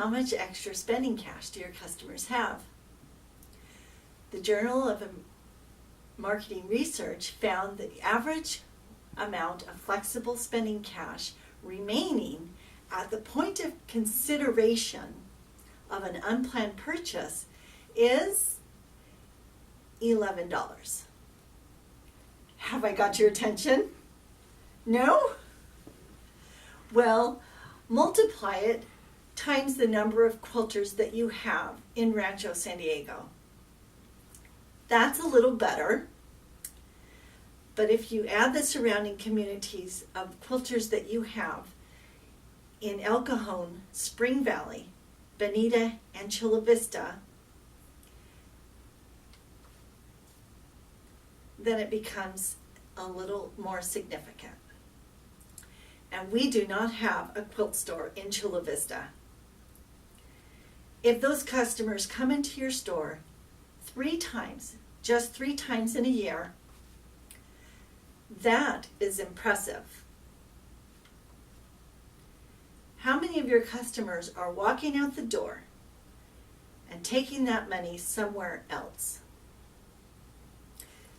How much extra spending cash do your customers have? The Journal of Marketing Research found that the average amount of flexible spending cash remaining at the point of consideration of an unplanned purchase is $11. Have I got your attention? No? Well, multiply it times the number of quilters that you have in Rancho San Diego. That's a little better. But if you add the surrounding communities of quilters that you have in El Cajon, Spring Valley, Bonita, and Chula Vista, then it becomes a little more significant. And we do not have a quilt store in Chula Vista. If those customers come into your store 3 times, just 3 times in a year, that is impressive. How many of your customers are walking out the door and taking that money somewhere else?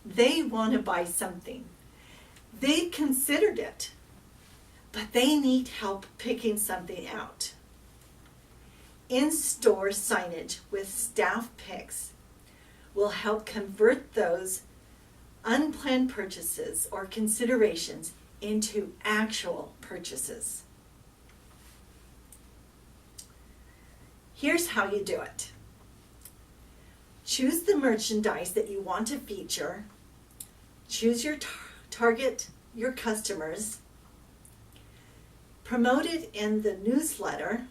They want to buy something. They've considered it, but they need help picking something out. In-store signage with staff picks will help convert those unplanned purchases or considerations into actual purchases. Here's how you do it. Choose the merchandise that you want to feature. Choose your target, your customers. Promote it in the newsletter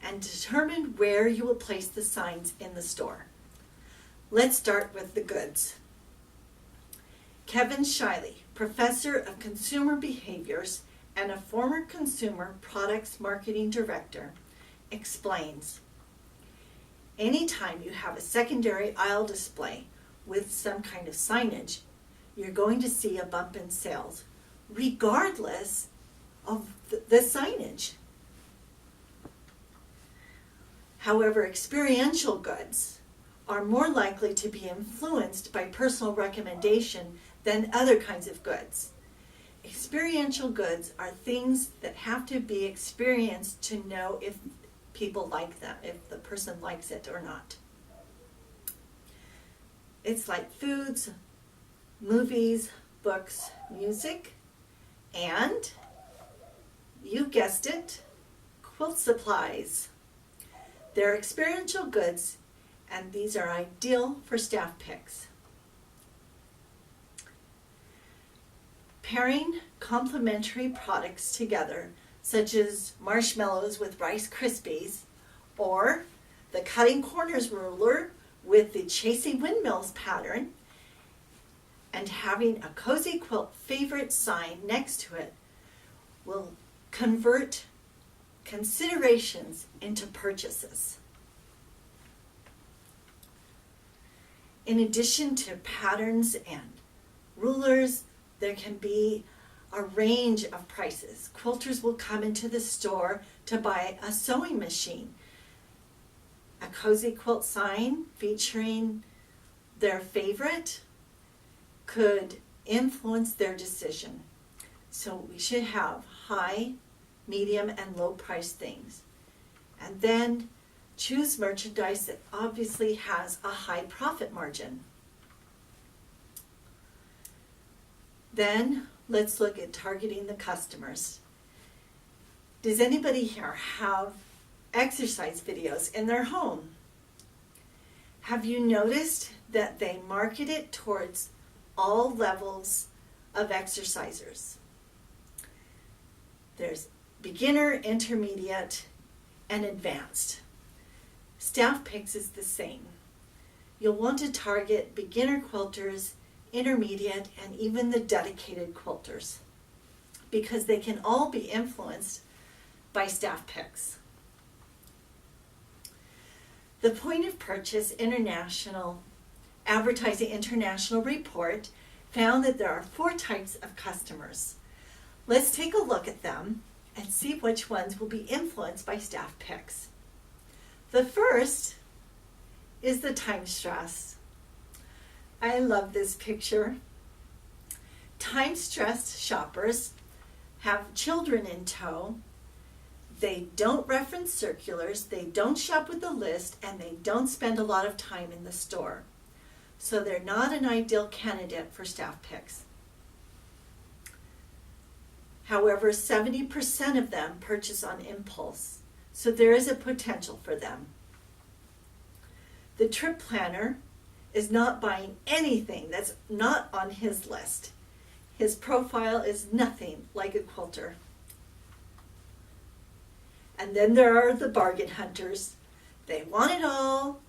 and determine where you will place the signs in the store. Let's start with the goods. Kevin Shiley, professor of consumer behaviors and a former consumer products marketing director, explains, anytime you have a secondary aisle display with some kind of signage, you're going to see a bump in sales, regardless of the signage. However, experiential goods are more likely to be influenced by personal recommendation than other kinds of goods. Experiential goods are things that have to be experienced to know if people like them, if the person likes it or not. It's like foods, movies, books, music, and, you guessed it, quilt supplies. They're experiential goods, and these are ideal for staff picks. Pairing complementary products together, such as marshmallows with Rice Krispies, or the cutting corners ruler with the chasing windmills pattern, and having a cozy quilt favorite sign next to it will convert considerations into purchases. In addition to patterns and rulers, there can be a range of prices. Quilters will come into the store to buy a sewing machine. A cozy quilt sign featuring their favorite could influence their decision. So we should have high, medium, and low price things. And then choose merchandise that obviously has a high profit margin. Then let's look at targeting the customers. Does anybody here have exercise videos in their home? Have you noticed that they market it towards all levels of exercisers? There's beginner, intermediate, and advanced. Staff Picks is the same. You'll want to target beginner quilters, intermediate, and even the dedicated quilters, because they can all be influenced by Staff Picks. The Point of Purchase International Advertising International report found that there are 4 types of customers. Let's take a look at them and see which ones will be influenced by staff picks. The first is the time stress. I love this picture. Time-stressed shoppers have children in tow. They don't reference circulars, they don't shop with the list, and they don't spend a lot of time in the store. So they're not an ideal candidate for staff picks. However, 70% of them purchase on impulse, so there is a potential for them. The trip planner is not buying anything that's not on his list. His profile is nothing like a quilter. And then there are the bargain hunters. They want it all,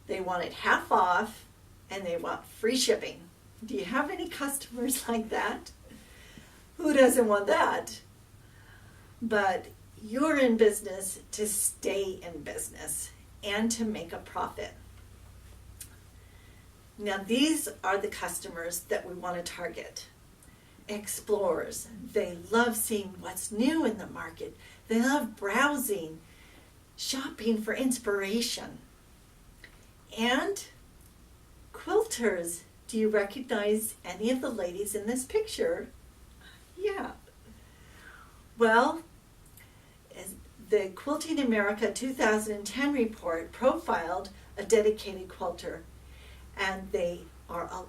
they want it half off, and they want free shipping. Do you have any customers like that? Who doesn't want that? But you're in business to stay in business and to make a profit. Now these are the customers that we want to target. Explorers. They love seeing what's new in the market. They love browsing, shopping for inspiration. And quilters. Do you recognize any of the ladies in this picture? Yeah. Well, the Quilting America 2010 report profiled a dedicated quilter, and they are a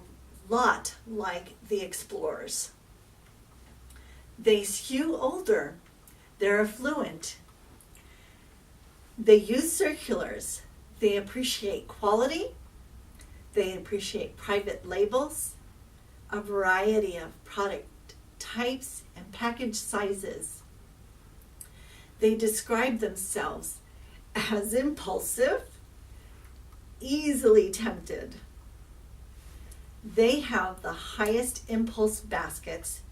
lot like the explorers. They skew older. They're affluent. They use circulars. They appreciate quality. They appreciate private labels, a variety of product types and package sizes. They describe themselves as impulsive, easily tempted. They have the highest impulse baskets,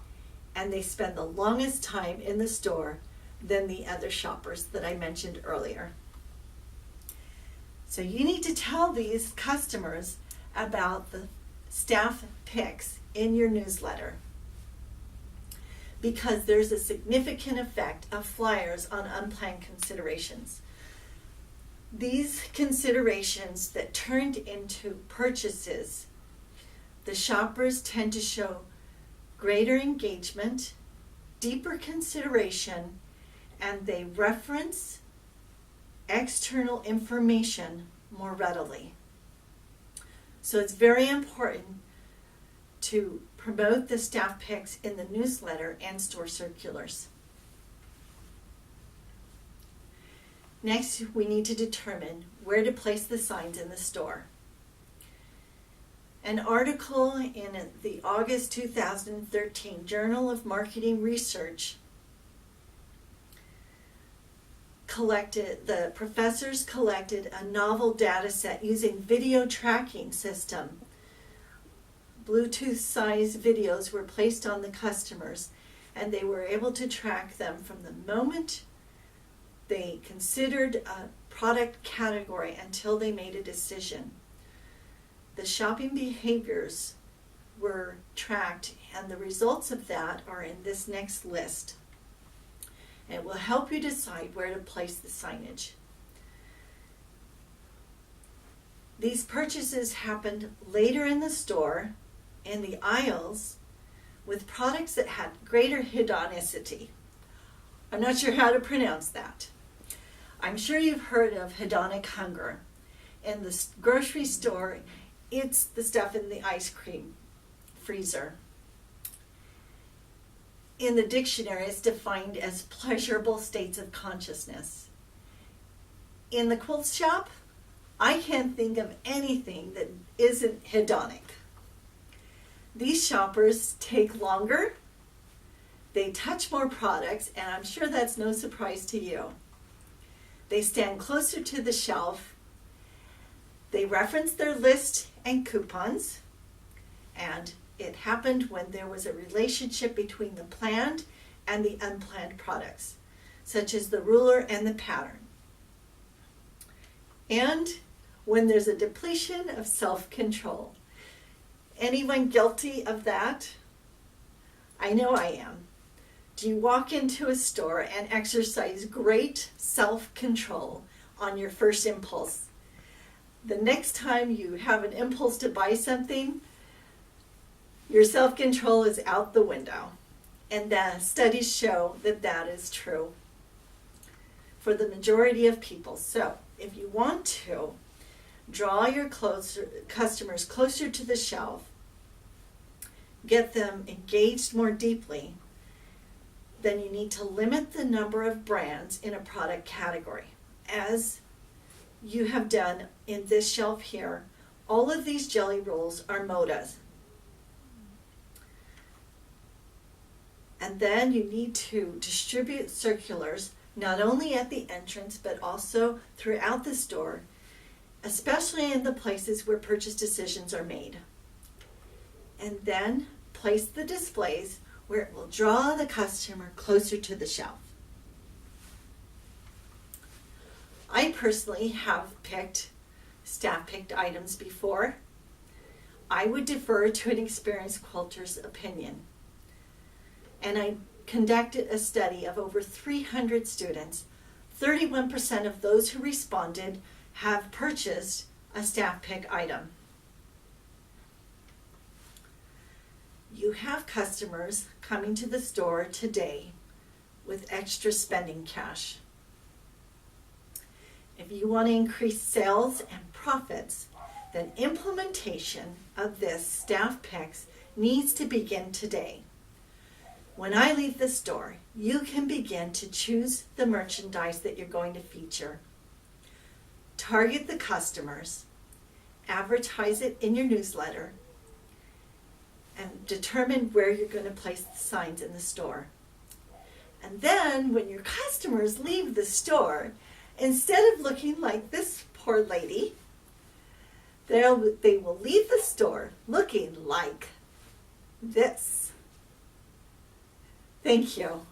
and they spend the longest time in the store than the other shoppers that I mentioned earlier. So you need to tell these customers about the staff picks in your newsletter, because there's a significant effect of flyers on unplanned considerations. These considerations that turned into purchases, the shoppers tend to show greater engagement, deeper consideration, and they reference external information more readily. So it's very important to promote the staff picks in the newsletter and store circulars. Next, we need to determine where to place the signs in the store. An article in the August 2013 Journal of Marketing Research the professors collected a novel data set using video tracking system. Bluetooth-sized videos were placed on the customers, and they were able to track them from the moment they considered a product category until they made a decision. The shopping behaviors were tracked, and the results of that are in this next list. It will help you decide where to place the signage. These purchases happened later in the store, in the aisles, with products that had greater hedonicity. I'm not sure how to pronounce that. I'm sure you've heard of hedonic hunger. In the grocery store, it's the stuff in the ice cream freezer. In the dictionary, it's defined as pleasurable states of consciousness. In the quilt shop, I can't think of anything that isn't hedonic. These shoppers take longer, they touch more products, and I'm sure that's no surprise to you. They stand closer to the shelf, they reference their list and coupons, and it happened when there was a relationship between the planned and the unplanned products, such as the ruler and the pattern. And when there's a depletion of self-control. Anyone guilty of that? I know I am. Do you walk into a store and exercise great self-control on your first impulse? The next time you have an impulse to buy something, your self-control is out the window. And the studies show that that is true for the majority of people. So if you want to draw your customers closer to the shelf, get them engaged more deeply, then you need to limit the number of brands in a product category. As you have done in this shelf here, all of these jelly rolls are Modas. And then you need to distribute circulars not only at the entrance but also throughout the store, especially in the places where purchase decisions are made. And then place the displays where it will draw the customer closer to the shelf. I personally have staff-picked items before. I would defer to an experienced quilter's opinion. And I conducted a study of over 300 students. 31% of those who responded have purchased a staff-pick item. You have customers coming to the store today with extra spending cash. If you want to increase sales and profits, then implementation of this staff picks needs to begin today. When I leave the store, you can begin to choose the merchandise that you're going to feature. Target the customers, advertise it in your newsletter, and determine where you're going to place the signs in the store. And then when your customers leave the store, instead of looking like this poor lady, they will leave the store looking like this. Thank you.